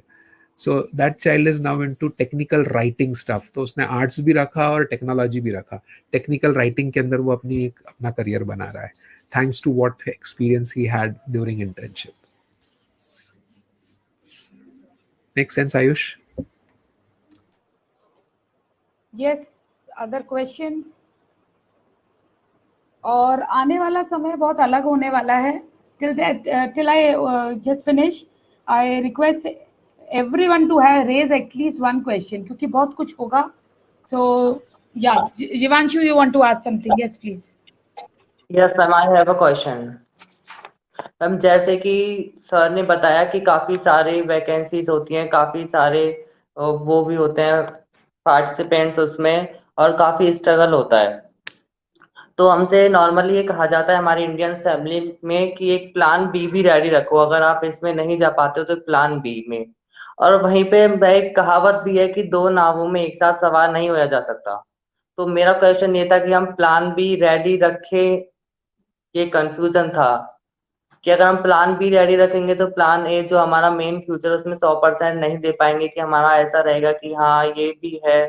So that child is now into technical writing stuff. तो उसने आर्ट्स भी रखा और टेक्नोलॉजी भी रखा. टेक्निकल राइटिंग के अंदर वो अपना करियर बना रहा है thanks to what experience he had during internship. Makes sense, Ayush? Yes, other questions? और आने वाला समय बहुत अलग होने वाला है. Till I just finish, I request everyone to raise at least one question क्योंकि बहुत कुछ होगा. So yeah, Jivanshu, you want to ask something? Yes, please. Yes, ma'am, I have a question. Ma'am जैसे कि सर ने बताया कि काफी सारे वैकेंसीज होती हैं, काफी सारे वो भी होते हैं पार्टिसिपेंट्स उसमें और काफी स्ट्रगल होता है. तो हमसे नॉर्मली ये कहा जाता है हमारी इंडियन फैमिली में कि एक प्लान बी भी रेडी रखो, अगर आप इसमें नहीं जा पाते हो तो प्लान बी में. और वहीं पे एक कहावत भी है कि 2 नावों में एक साथ सवार नहीं होया जा सकता. तो मेरा क्वेश्चन ये था कि हम प्लान बी रेडी रखे, ये कंफ्यूजन था कि अगर हम प्लान बी रेडी रखेंगे तो प्लान ए जो हमारा मेन फ्यूचर उसमें 100% नहीं दे पाएंगे, कि हमारा ऐसा रहेगा कि हाँ ये भी है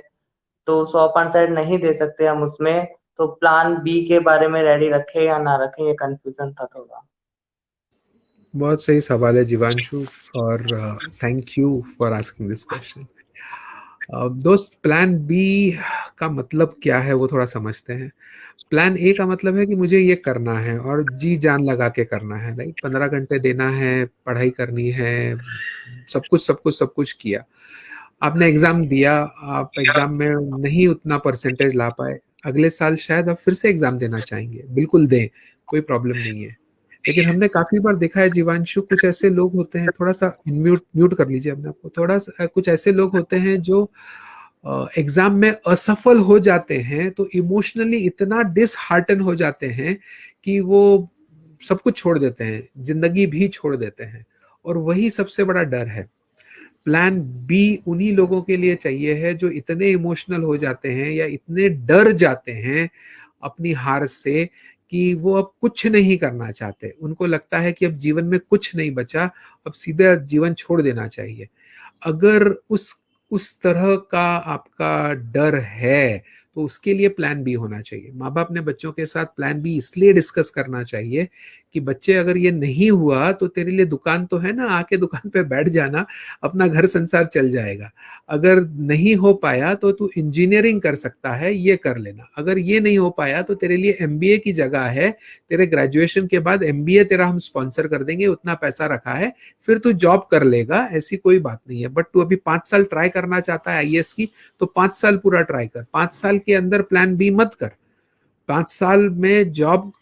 तो 100% नहीं दे सकते हम उसमें. तो प्लान बी के बारे में रेडी रखे या ना रखे, ये कंफ्यूजन था थोड़ा. बहुत सही सवाल है जीवांशु और thank you for asking this question. दोस्त, प्लान बी का मतलब क्या है वो थोड़ा समझते हैं. प्लान ए का मतलब है कि मुझे ये करना है और जी जान लगा के करना है. राइट, 15 घंटे देना है, पढ़ाई करनी है, सब कुछ किया. आपने एग्जाम दिया, आप एग्जाम में नहीं उतना परसेंटेज ला पाए, अगले साल शायद आप फिर से एग्जाम देना चाहेंगे. बिल्कुल दें, कोई प्रॉब्लम नहीं है. लेकिन हमने काफी बार देखा है जीवांशु, कुछ ऐसे लोग होते हैं, थोड़ा सा म्यूट कर लीजिए अपने आपको, थोड़ा सा, कुछ ऐसे लोग होते हैं जो एग्जाम में असफल हो जाते हैं तो इमोशनली इतना डिसहार्टन हो जाते हैं कि वो सब कुछ छोड़ देते हैं, जिंदगी भी छोड़ देते हैं. और वही सबसे बड़ा डर है. प्लान बी उन्हीं लोगों के लिए चाहिए है जो इतने इमोशनल हो जाते हैं या इतने डर जाते हैं अपनी हार से कि वो अब कुछ नहीं करना चाहते. उनको लगता है कि अब जीवन में कुछ नहीं बचा, अब सीधे जीवन छोड़ देना चाहिए. अगर उस तरह का आपका डर है तो उसके लिए प्लान बी होना चाहिए। माँ बाप ने बच्चों के साथ प्लान बी इसलिए डिस्कस करना चाहिए कि बच्चे अगर ये नहीं हुआ तो तेरे लिए दुकान तो है ना, आके दुकान पे बैठ जाना, अपना घर संसार चल जाएगा। अगर नहीं हो पाया तो तू इंजीनियरिंग कर सकता है, ये कर लेना। अगर ये नहीं हो पाया तो तेरे लिए एमबीए की जगह है, तेरे ग्रेजुएशन के बाद एमबीए तेरा हम स्पॉन्सर कर देंगे, उतना पैसा रखा है, फिर तू जॉब कर लेगा, ऐसी कोई बात नहीं है। बट तू अभी 5 साल ट्राई करना चाहता है आईएएस की, तो 5 साल पूरा ट्राई कर। 5 साल के अंदर प्लान बी मत कर। 5 साल में जॉब,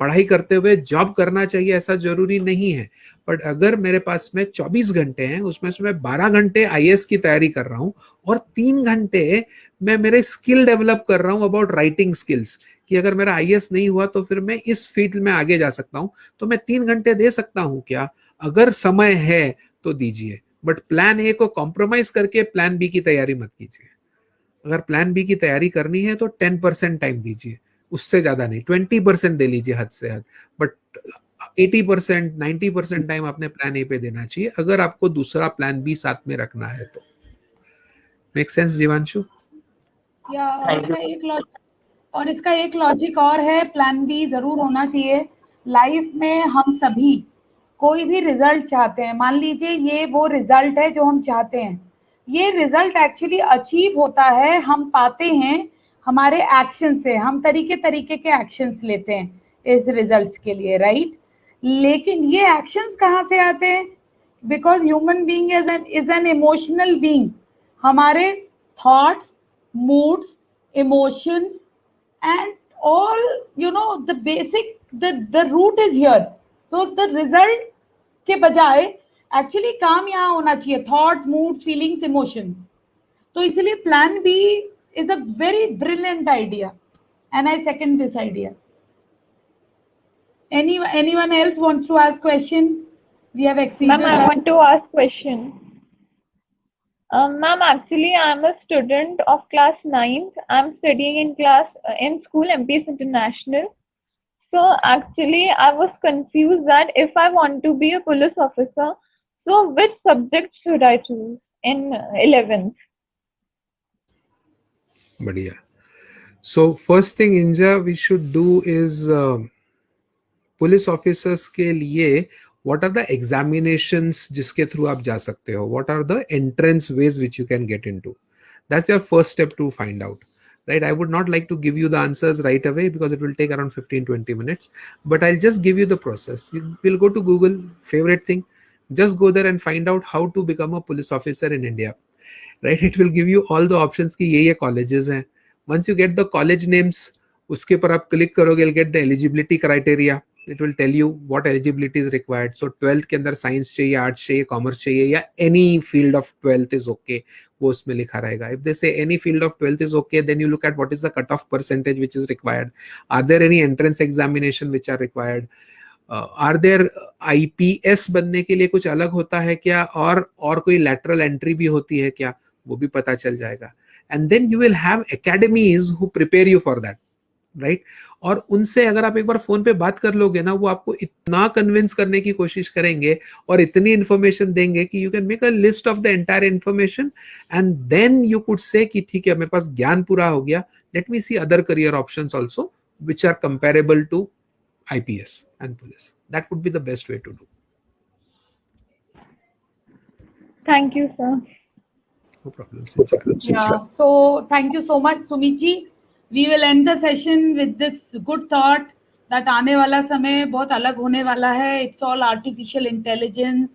पढ़ाई करते हुए जॉब करना चाहिए ऐसा जरूरी नहीं है। बट अगर मेरे पास में 24 घंटे हैं, उसमें से मैं 12 घंटे आईएएस की तैयारी कर रहा हूँ और 3 घंटे मैं मेरे स्किल डेवलप कर रहा हूँ अबाउट राइटिंग स्किल्स, कि अगर मेरा आईएएस नहीं हुआ तो फिर मैं इस फील्ड में आगे जा सकता हूँ, तो मैं 3 घंटे दे सकता हूँ क्या? अगर समय है तो दीजिए, बट प्लान ए को कॉम्प्रोमाइज करके प्लान बी की तैयारी मत कीजिए। अगर प्लान बी की तैयारी करनी है तो 10% टाइम दीजिए, उससे ज्यादा नहीं। 20% दे लीजिए हद से हद, बट 80% 90% टाइम अपने प्लान ए पे देना चाहिए, अगर आपको दूसरा प्लान बी साथ में रखना है तो। Make sense Jivanshu? या और इसका एक लॉजिक और है, प्लान बी जरूर होना चाहिए। लाइफ में हम सभी कोई भी रिजल्ट चाहते हैं, मान लीजिए ये वो रिजल्ट है जो हम चाहते हैं, ये रिजल्ट एक्चुअली अचीव होता है, हम पाते हैं हमारे एक्शन से। हम तरीके तरीके के एक्शंस लेते हैं इस रिजल्ट्स के लिए, राइट? लेकिन ये एक्शंस कहाँ से आते हैं? Because human being is an emotional being. हमारे thoughts, moods, emotions and all, you know, the basic, the root is here. So the result के बजाय एक्चुअली काम यहाँ होना चाहिए, थॉट्स, मूड्स, फीलिंग्स, इमोशंस। तो इसलिए plan B is a very brilliant idea and I second this idea. anyone else wants to ask question? We have exceeded. Ma'am, I want to ask question. Ma'am, actually, I'm a student of class 9th. I'm studying in school MPS International. So actually, I was confused that if I want to be a police officer, so which subject should I choose in 11th? Badhiya. So first thing, Inja, we should do is police officers के लिए what are the examinations जिसके through आप जा सकते हो, what are the entrance ways which you can get into. That's your first step to find out, right? I would not like to give you the answers right away because it will take around 15-20 minutes, but I'll just give you the process. You will go to Google, favorite thing, just go there and find out how to become a police officer in India, right? It will give you all the options कि ये colleges हैं. Once you get the college names, उसके पर आप click करोगे, you'll get the eligibility criteria. It will tell you what eligibility is required. So 12th के अंदर science चाहिए, arts चाहिए, commerce चाहिए, या any field of 12th is okay, वो उसमें लिखा रहेगा. If they say any field of 12th is okay, then you look at what is the cutoff percentage which is required. Are there any entrance examination which are required? Are there IPS बनने के लिए कुछ अलग होता है क्या, और कोई lateral entry भी होती है क्या, वो भी पता चल जाएगा. And then you will have academies who prepare you for that. Right और उनसे अगर आप एक बार फोन पे बात कर लोगे ना, वो आपको इतना कन्विंस करने की कोशिश करेंगे और इतनी इंफॉर्मेशन देंगे कि you can make a list of the entire information and then you could say कि ठीक है मेरे पास ज्ञान पूरा हो गया, let me see other career options also which are comparable to IPS and police. That would be the best way to do. Thank you, sir. No problem. Yeah, so thank you so much, Sumit ji. We will end the session with this good thought that आने वाला समय बहुत अलग होने वाला है. It's all artificial intelligence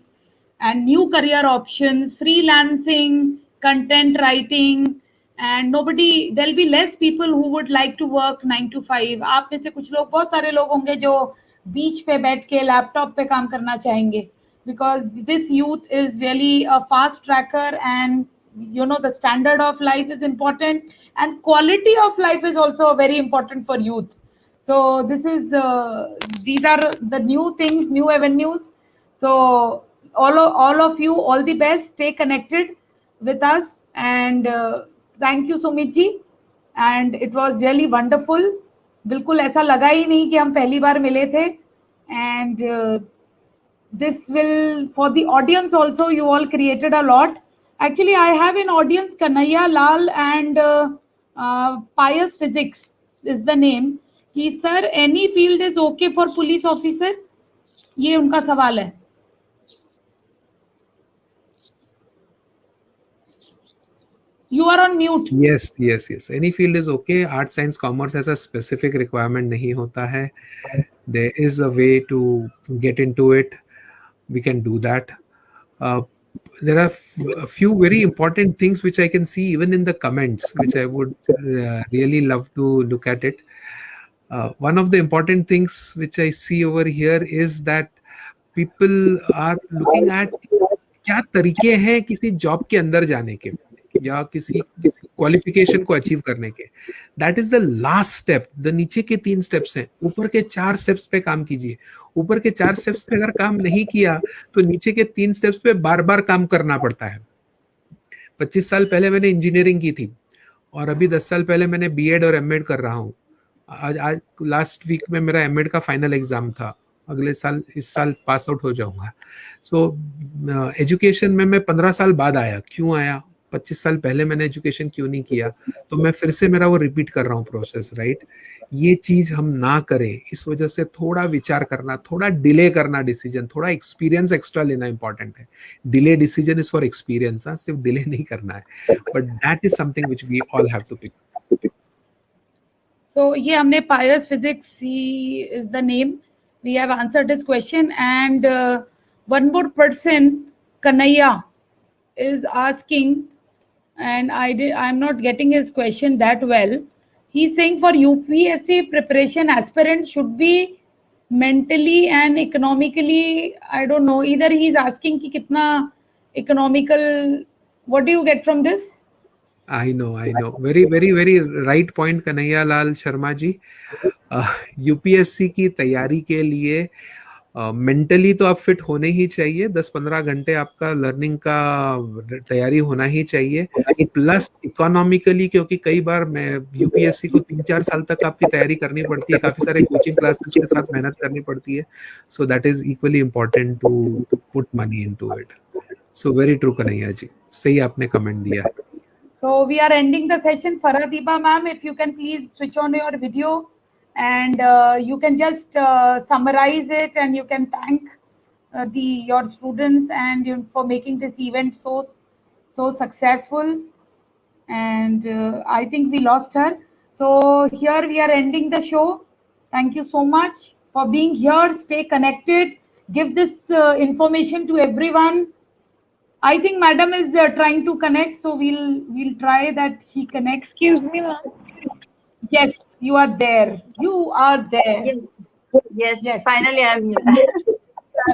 and new career options, freelancing, content writing, and nobody, there'll be less people who would like to work 9 to 5. आप में से कुछ लोग, बहुत सारे लोग होंगे जो बीच पे बैठ के लैपटॉप पे काम करना चाहेंगे, because this youth is really a fast tracker and you know the standard of life is important and quality of life is also very important for youth. So this is these are the new things, new avenues. So all of you, all the best, stay connected with us and thank you Sumit ji, and it was really wonderful. बिल्कुल ऐसा लगा ही नहीं कि हम पहली बार मिले थे. And this will, for the audience also, you all created a lot. Actually, I have in audience Kanhaiya Lal and Pious Physics is the name. कि sir any field is okay for police officer? ये उनका सवाल है. You are on mute. Yes. Any field is okay. Art, science, commerce has a specific requirement नहीं होता है. There is a way to get into it. We can do that. There are a few very important things which I can see even in the comments, which I would really love to look at it. One of the important things which I see over here is that people are looking at क्या तरीके हैं किसी job के अंदर जाने के या किसी क्वालिफिकेशन को अचीव करने के. That is the last step. The नीचे के 3 स्टेप्स हैं, ऊपर के 4 स्टेप्स पे काम कीजिए. ऊपर के 4 स्टेप्स पे अगर काम नहीं किया तो नीचे के 3 स्टेप्स पे बार बार काम करना पड़ता है. 25 साल पहले मैंने इंजीनियरिंग की थी और अभी 10 साल पहले मैंने बीएड और एमएड कर रहा हूँ. आज लास्ट वीक में मेरा एमएड का फाइनल एग्जाम था. अगले साल इस साल पास आउट हो जाऊंगा. सो एजुकेशन में मैं 15 साल बाद आया. क्यों आया? 25 साल पहले मैंने एजुकेशन क्यों नहीं किया? तो मैं फिर से मेरा वो रिपीट कर रहा हूँ प्रोसेस. राइट, ये चीज हम ना करें. इस वजह से थोड़ा विचार करना, थोड़ा डिले करना डिसीजन, थोड़ा एक्सपीरियंस एक्स्ट्रा लेना इंपॉर्टेंट है. Delay decision is for experience. सिर्फ डिले नहीं करना है. But that is something which we all have to pick. So ये हमने Pious Physics, he is the name. We have answered his question, and one more person, Kanaya, is asking, and I'm not getting his question that well. He's saying for UPSC preparation, aspirant should be mentally and economically, I don't know, either he's asking कि कितना economical. What do you get from this? I know. Very right point, Kanhaiya Lal Sharma ji. UPSC की तैयारी के लिए mentally तो आप fit होने ही चाहिए. 10-15 घंटे आपका लर्निंग का तैयारी होना ही चाहिए. प्लस इकोनॉमिकली, क्योंकि कई बार मैं यूपीएससी को 3-4 साल तक आपकी तैयारी करनी पड़ती है. काफी सारे कोचिंग क्लासेस के साथ मेहनत करनी पड़ती है. So that is equally important to put money into it. So very true Kanhaiya ji, सही आपने कमेंट दिया है. So we are ending the session. Faradiba ma'am, if you can please switch on your video and you can just summarize it, and you can thank your students and for making this event so successful. And I think we lost her. So here we are ending the show. Thank you so much for being here. Stay connected. Give this information to everyone. I think madam is trying to connect, so we'll try that she connects. Excuse me, ma'am. Yes, you are there. You are there. Yes. Yes. Finally, I'm here.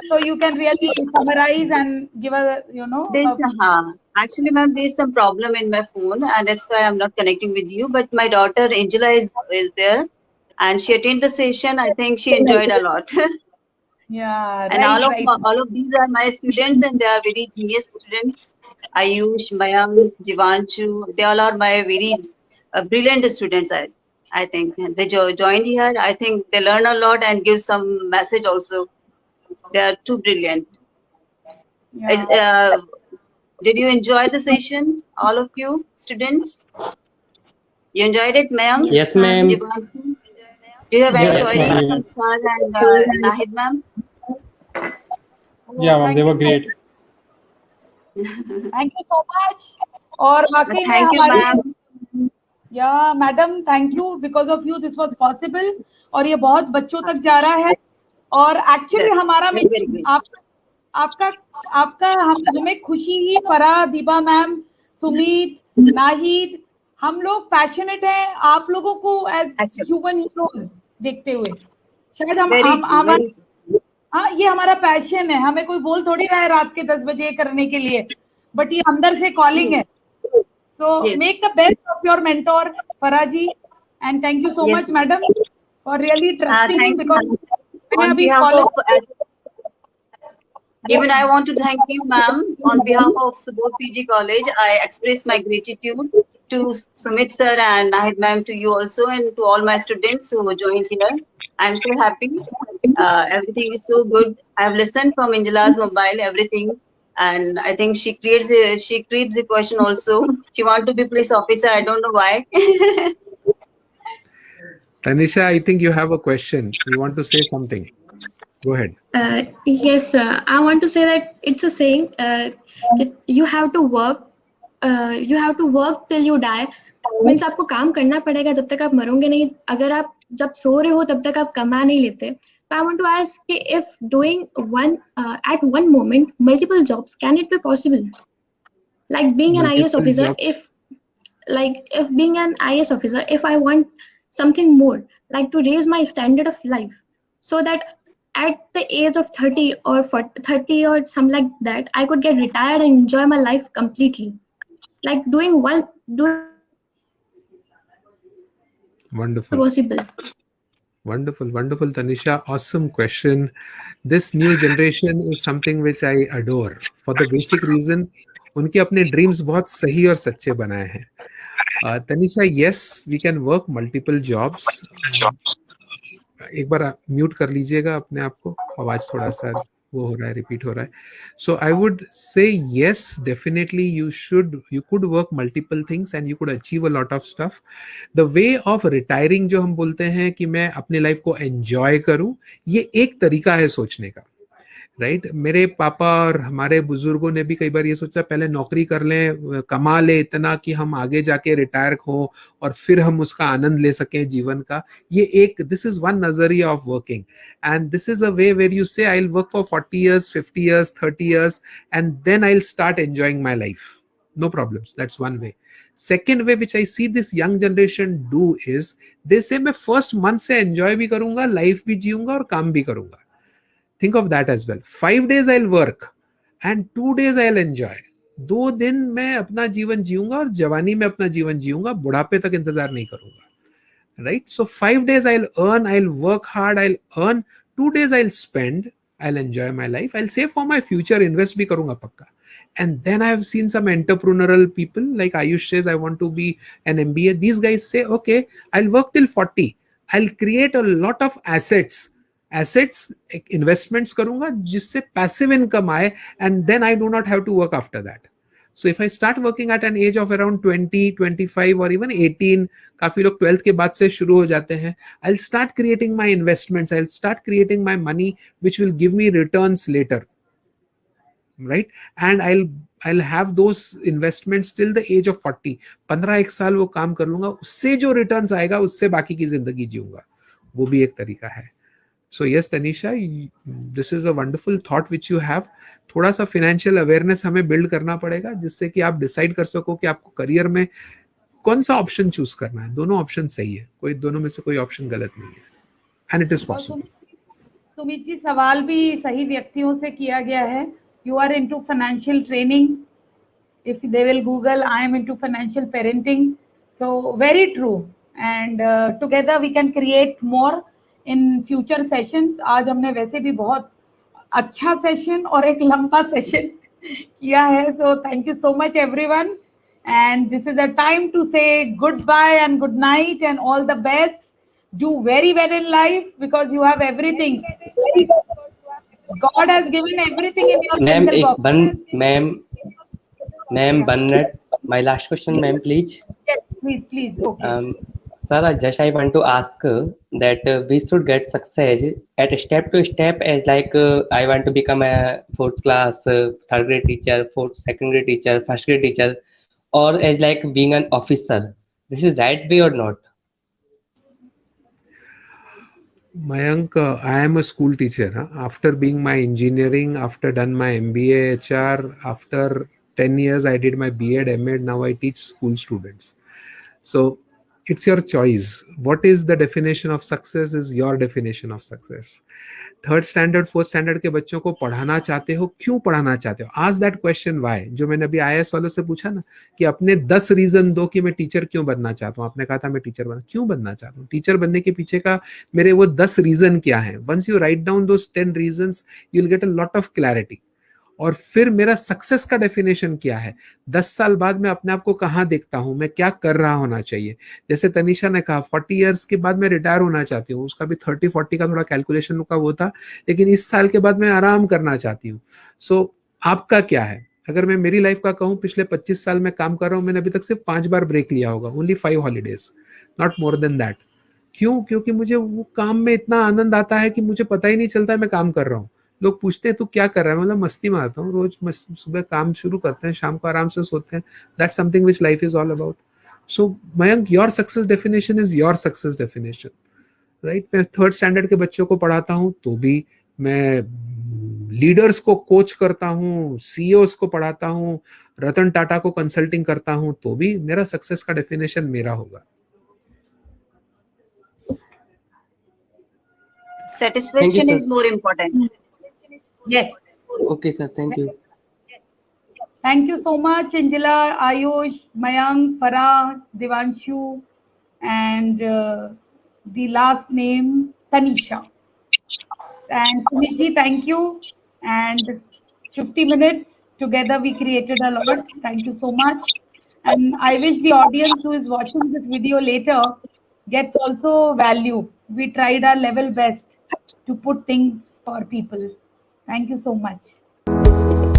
So you can really summarize and give a, Actually, ma'am, there's some problem in my phone, and that's why I'm not connecting with you. But my daughter Angela is there, and she attended the session. I think she enjoyed a lot. Yeah. And right, all of these are my students, and they are very genius students. Ayush, Mayank, Jivanshu, they all are my very brilliant students. I think they joined here. I think they learn a lot and give some message also. They are too brilliant. Yeah. Did you enjoy the session, all of you students? You enjoyed it, Mayank? Yes, ma'am. Jivanshu? Do you have enjoyed it, sir and Nahid ma'am? Yeah, ma'am, they were great. Thank you so much. और वाकई में Thank you, ma'am. Yeah, madam, thank you. Because of you, this was possible. और ये बहुत बच्चों तक जा रहा है. और एक्चुअली हमारा आपका हमें खुशी ही. फरा, दीबा मैम, सुमित, नाहिद, हम लोग पैशनेट हैं आप लोगों को एज ह्यूमन हीरोज देखते हुए. शायद ये हमारा पैशन है. हमें कोई बोल थोड़ी रहा है रात के 10 बजे करने के लिए, बट ये अंदर से कॉलिंग है. So make the best of your mentor Farah ji, and thank you so much madam for really trusting. Because even I want to thank you, ma'am, on behalf of Subodh PG College. I express my gratitude to Sumit sir and Nahid ma'am, to you also, and to all my students who joined here. I'm so happy. Everything is so good. I have listened from Angela's mobile, everything. And I think she creeps the question also. She want to be police officer. I don't know why. Tanisha, I think you have a question. You want to say something? Go ahead. Yes, I want to say that it's a saying. You have to work. You have to work till you die. Means आपको काम करना पड़ेगा जब तक आप मरोगे नहीं. अगर आप जब सो रहे हो तब तक आप कमा नहीं लेते. I want to ask if doing at one moment multiple jobs, can it be possible? Like being an IAS officer, if being an IAS officer, if I want something more, like to raise my standard of life, so that at the age of 30 or 40, 30 or something like that, I could get retired and enjoy my life completely. Like doing Wonderful. possible. Wonderful, Tanisha. Awesome question. This new generation is something which I adore for the basic reason उनके अपने dreams बहुत सही और सच्चे बनाए हैं. Tanisha, yes, we can work multiple jobs. एक बार mute कर लीजिएगा अपने आप को, आवाज थोड़ा सा वो हो रहा है, रिपीट हो रहा है. So I would say yes, definitely you could work multiple things and you could achieve a lot of stuff. The way of retiring जो हम बोलते हैं कि मैं अपने लाइफ को एंजॉय करूं, ये एक तरीका है सोचने का, राइट. मेरे पापा और हमारे बुजुर्गों ने भी कई बार ये सोचा पहले नौकरी कर लें, कमा ले इतना कि हम आगे जाके रिटायर हो और फिर हम उसका आनंद ले सकें जीवन का. ये एक, दिस इज वन नजरिया of working, and this is a way where you say I will work for 40 years, 50 years, 30 years and then I'll start enjoying my life. No problems. That's one way. Second way which I see this young generation do is they say मैं first month से enjoy भी करूंगा, life भी जीऊंगा और काम भी करूंगा. Think of that as well. 5 days I'll work and 2 days I'll enjoy. 2 दिन मैं अपना जीवन जीऊंगा और जवानी में अपना जीवन जीऊंगा, बुढ़ापे तक इंतजार नहीं करूंगा, right? So 5 days I'll earn, I'll work hard, I'll earn. 2 days I'll spend, I'll enjoy my life, I'll save for my future, invest भी करूंगा पक्का. And then I've seen some entrepreneurial people like Ayush says, I want to be an MBA. These guys say, okay, I'll work till 40. I'll create a lot of assets investments करूंगा जिससे passive income आए, and then I do not have to work after that. So if I start working at an age of around 20, 25 or even 18, काफी लोग 12th के बाद से शुरू हो जाते हैं, I'll start creating my investments, I'll start creating my money which will give me returns later, right? And I'll have those investments till the age of 40. 15 साल वो काम कर लूंगा, उससे जो returns आएगा उससे बाकी की जिंदगी जीऊंगा. वो भी एक तरीका है. So yes, Tanisha, this is a wonderful thought which you have. थोड़ा सा financial awareness हमें build करना पड़ेगा जिससे कि आप decide कर सको कि आपको career में कौन सा option choose करना है. दोनों option सही है, कोई दोनों में से कोई option गलत नहीं है. And it is possible. Sumit ji, सवाल भी सही व्यक्तियों से किया गया है. You are into financial training. If they will Google, I am into financial parenting. So very true. And together we can create more in future sessions. आज हमने वैसे भी बहुत अच्छा सेशन और एक लंबा सेशन किया है. So thank you so much everyone. And this is a time to say goodbye and good night and all the best. Do very well in life because you have everything. God has given everything in your single box. Ma'am, one minute. My last question, ma'am, please. Yes, please. Okay. Sir, I want to ask that we should get success at step to step, as like I want to become a 4th class, 3rd grade teacher, 2nd grade teacher, 1st grade teacher, or as like being an officer. This is right way or not? Mayank, I am a school teacher. After being my engineering, after done my MBA HR, after 10 years I did my B.Ed, M.Ed, now I teach school students. So it's your choice. What is the definition of success is your definition of success. 3rd standard, 4th standard के बच्चों को पढ़ाना चाहते हो, क्यों पढ़ाना चाहते हो? Ask that question why. जो मैंने अभी IAS वालों से पूछा ना कि अपने 10 रीजन दो कि मैं टीचर क्यों बनना चाहता हूँ. आपने कहा था मैं टीचर क्यों बनना चाहता हूँ. टीचर बनने के पीछे का मेरे वो 10 रीजन क्या है. Once you write down those 10 reasons, you'll get a lot of clarity. और फिर मेरा सक्सेस का डेफिनेशन क्या है. 10 साल बाद मैं अपने आप को कहाँ देखता हूँ, मैं क्या कर रहा होना चाहिए. जैसे तनीषा ने कहा 40 इयर्स के बाद मैं रिटायर होना चाहती हूँ. उसका भी 30-40 का थोड़ा कैलकुलेशन का वो था, लेकिन इस साल के बाद मैं आराम करना चाहती हूँ. सो आपका क्या है? अगर मैं मेरी लाइफ का कहूँ, पिछले 25 साल में काम कर रहा हूँ, मैंने अभी तक सिर्फ 5 बार ब्रेक लिया होगा, only 5 holidays, not more than that. क्यों? क्योंकि मुझे वो काम में इतना आनंद आता है कि मुझे पता ही नहीं चलता है मैं काम कर रहा हूँ। लोग पूछते हैं तू क्या कर रहा है, मतलब मस्ती मारता हूँ, रोज सुबह काम शुरू करते हैं, शाम को आराम से सोते हैं। That's something which life is all about. So Mayank, your success definition is your success definition, right? मैं 3rd स्टैंडर्ड के बच्चों को पढ़ाता हूँ तो भी, मैं लीडर्स को कोच करता हूँ, सीईओस को पढ़ाता हूँ, रतन टाटा को कंसल्टिंग करता हूँ तो भी मेरा सक्सेस का डेफिनेशन मेरा होगा। Satisfaction sir. is more important. Yes. Okay, sir. Thank you. Thank you so much, Angela, Ayush, Mayank, Farah, Devanshu, and the last name, Tanisha. And Sumit, thank you. And 50 minutes together, we created a lot. Thank you so much. And I wish the audience who is watching this video later gets also value. We tried our level best to put things for people. Thank you so much.